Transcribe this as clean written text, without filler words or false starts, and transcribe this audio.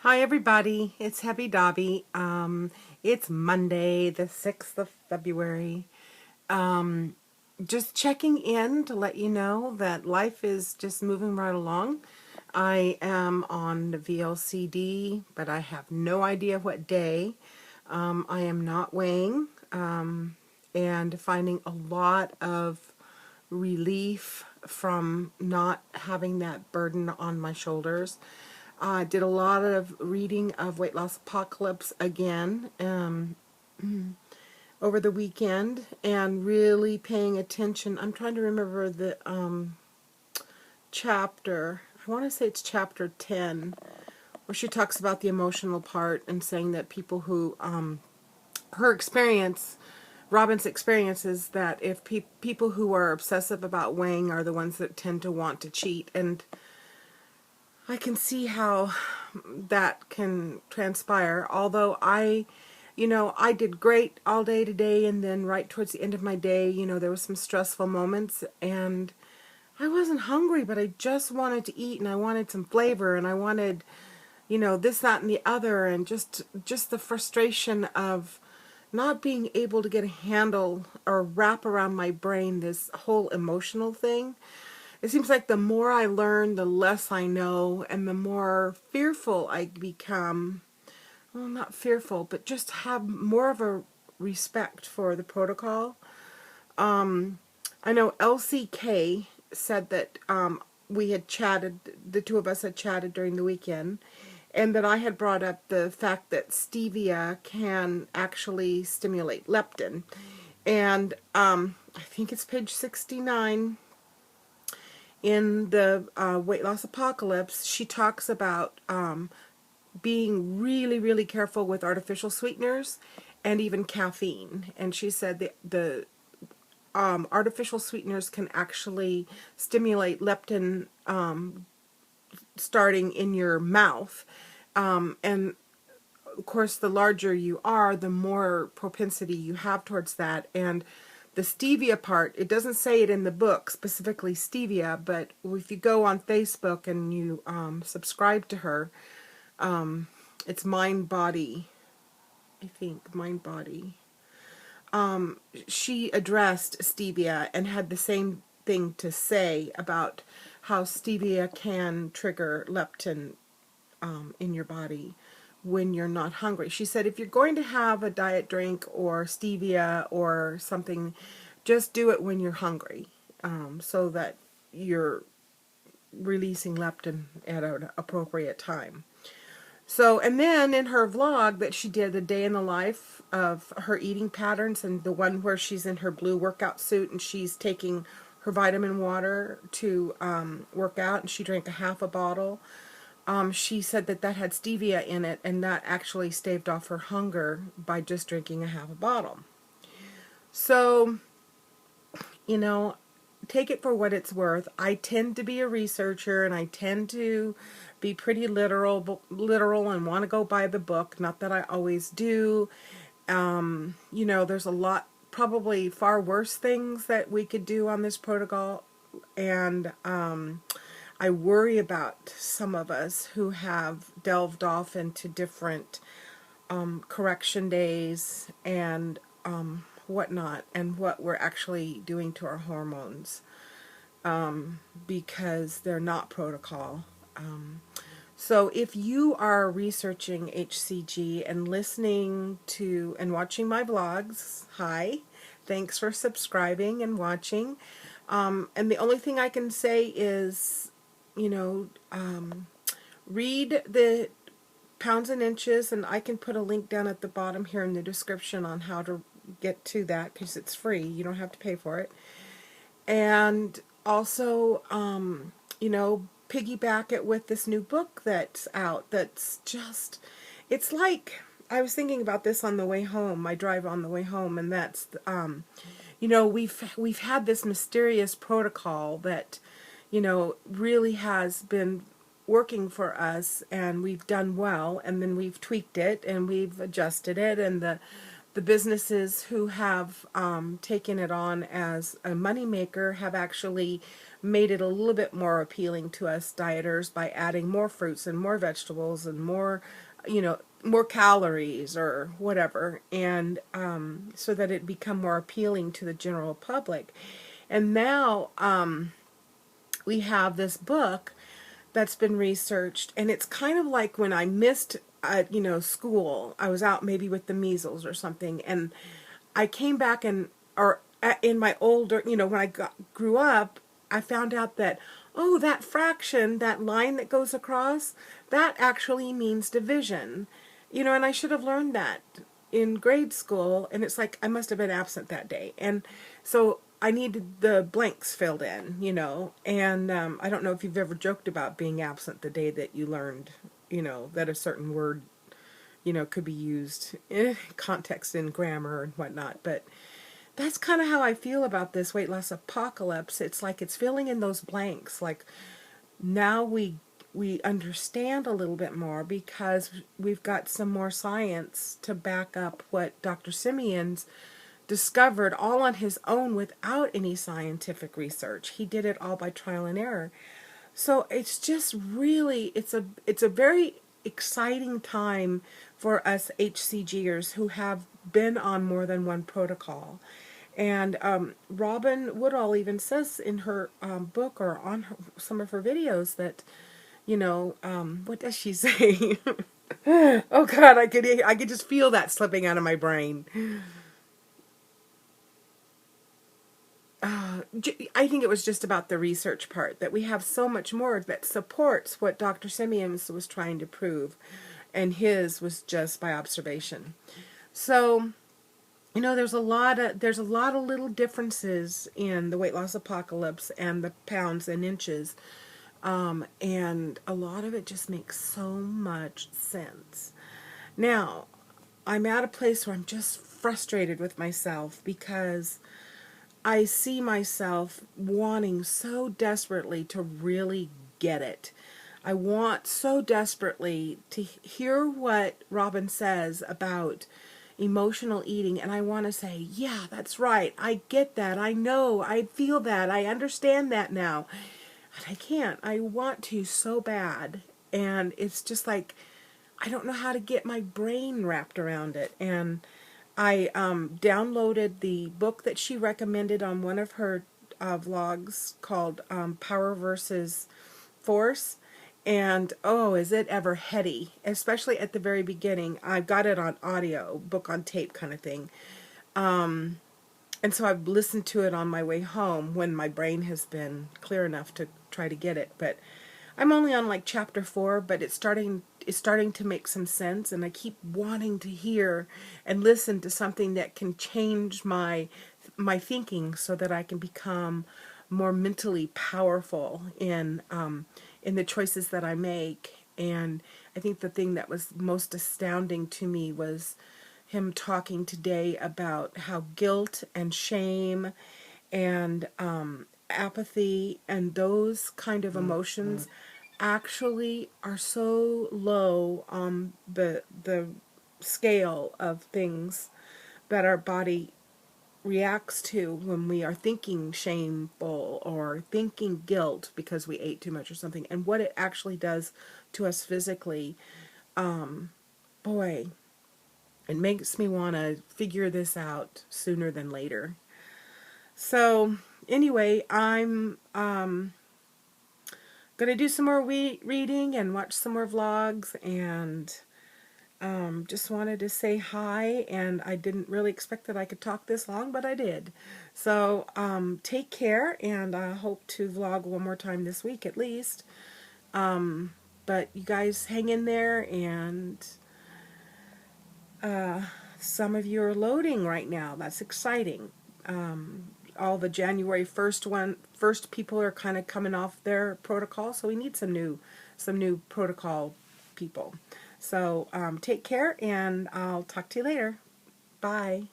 Hi everybody, it's Heavy Dobby. It's Monday, the 6th of February. Just checking in to let you know that life is just moving right along. I am on the VLCD, but I have no idea what day. I am not weighing and finding a lot of relief from not having that burden on my shoulders. I did a lot of reading of Weight Loss Apocalypse again over the weekend and really paying attention. I'm trying to remember the chapter. I want to say it's chapter 10, where she talks about the emotional part and saying that people who, her experience, Robin's experience is that if people who are obsessive about weighing are the ones that tend to want to cheat. And I can see how that can transpire. Although I did great all day today, and then right towards the end of my day, there was some stressful moments, and I wasn't hungry, but I just wanted to eat, and I wanted some flavor, and I wanted, this, that, and the other, and just the frustration of not being able to get a handle or wrap around my brain this whole emotional thing. It seems like the more I learn, the less I know, and the more fearful I become. Well, not fearful, but just have more of a respect for the protocol. I know LCK said that we had chatted, the two of us had chatted during the weekend, and that I had brought up the fact that stevia can actually stimulate leptin. And I think it's page 69 in the Weight Loss Apocalypse. She talks about being really, really careful with artificial sweeteners and even caffeine. And she said the artificial sweeteners can actually stimulate leptin starting in your mouth. And of course, the larger you are, the more propensity you have towards that. And the stevia part, it doesn't say it in the book, specifically stevia, but if you go on Facebook and you subscribe to her, it's Mind Body, I think, Mind Body. She addressed stevia and had the same thing to say about how stevia can trigger leptin in your body when you're not hungry. She said if you're going to have a diet drink or stevia or something, just do it when you're hungry, so that you're releasing leptin at an appropriate time. So, and then in her vlog that she did, the day in the life of her eating patterns, and the one where she's in her blue workout suit and she's taking her vitamin water to work out, and she drank a half a bottle. She said that that had stevia in it, and that actually staved off her hunger by just drinking a half a bottle. So, take it for what it's worth. I tend to be a researcher, and I tend to be pretty literal and want to go by the book. Not that I always do. There's a lot, probably far worse things that we could do on this protocol, and I worry about some of us who have delved off into different correction days and whatnot, and what we're actually doing to our hormones, because they're not protocol. So if you are researching HCG and listening to and watching my vlogs, hi, thanks for subscribing and watching. And the only thing I can say is, read the pounds and inches, and I can put a link down at the bottom here in the description on how to get to that, because it's free. You don't have to pay for it. And also, piggyback it with this new book that's out that's just, it's like, I was thinking about this on the way home, my drive on the way home, and that's, we've had this mysterious protocol that, really has been working for us, and we've done well, and then we've tweaked it and we've adjusted it, and the businesses who have taken it on as a moneymaker have actually made it a little bit more appealing to us dieters by adding more fruits and more vegetables and more, more calories or whatever, and so that it become more appealing to the general public. And now we have this book that's been researched, and it's kind of like when I missed, school. I was out maybe with the measles or something, and I came back in my older, when grew up, I found out that, oh, that fraction, that line that goes across, that actually means division. And I should have learned that in grade school, and it's like I must have been absent that day. And so I needed the blanks filled in, and I don't know if you've ever joked about being absent the day that you learned, that a certain word, could be used in context in grammar and whatnot, but that's kind of how I feel about this weight loss apocalypse. It's like it's filling in those blanks. Like now we understand a little bit more because we've got some more science to back up what Dr. Simeon's discovered all on his own without any scientific research. He did it all by trial and error. So it's just really, it's a very exciting time for us HCGers who have been on more than one protocol. And Robin Woodall even says in her book or on some of her videos that, what does she say? Oh God, I could just feel that slipping out of my brain. I think it was just about the research part, that we have so much more that supports what Dr. Simeons was trying to prove, and his was just by observation. So, there's a lot of little differences in the weight loss apocalypse and the pounds and inches, and a lot of it just makes so much sense. Now, I'm at a place where I'm just frustrated with myself because I see myself wanting so desperately to really get it. I want so desperately to hear what Robin says about emotional eating, and I want to say, yeah, that's right. I get that. I know. I feel that. I understand that now. But I can't. I want to so bad. And it's just like, I don't know how to get my brain wrapped around it. And I downloaded the book that she recommended on one of her vlogs called Power versus Force. And oh, is it ever heady, especially at the very beginning. I've got it on audio, book on tape kind of thing. And so I've listened to it on my way home when my brain has been clear enough to try to get it. But I'm only on like chapter 4, but it's starting to make some sense, and I keep wanting to hear and listen to something that can change my thinking so that I can become more mentally powerful in the choices that I make. And I think the thing that was most astounding to me was him talking today about how guilt and shame and apathy and those kind of emotions actually are so low on the scale of things that our body reacts to when we are thinking shameful or thinking guilt because we ate too much or something, and what it actually does to us physically. Boy, it makes me want to figure this out sooner than later. So anyway, I'm gonna do some more reading and watch some more vlogs, and just wanted to say hi. And I didn't really expect that I could talk this long, but I did. So take care, and I hope to vlog one more time this week at least. But you guys hang in there, and some of you are loading right now. That's exciting. All the January 1st people are kind of coming off their protocol, so we need some new protocol people. So take care, and I'll talk to you later. Bye.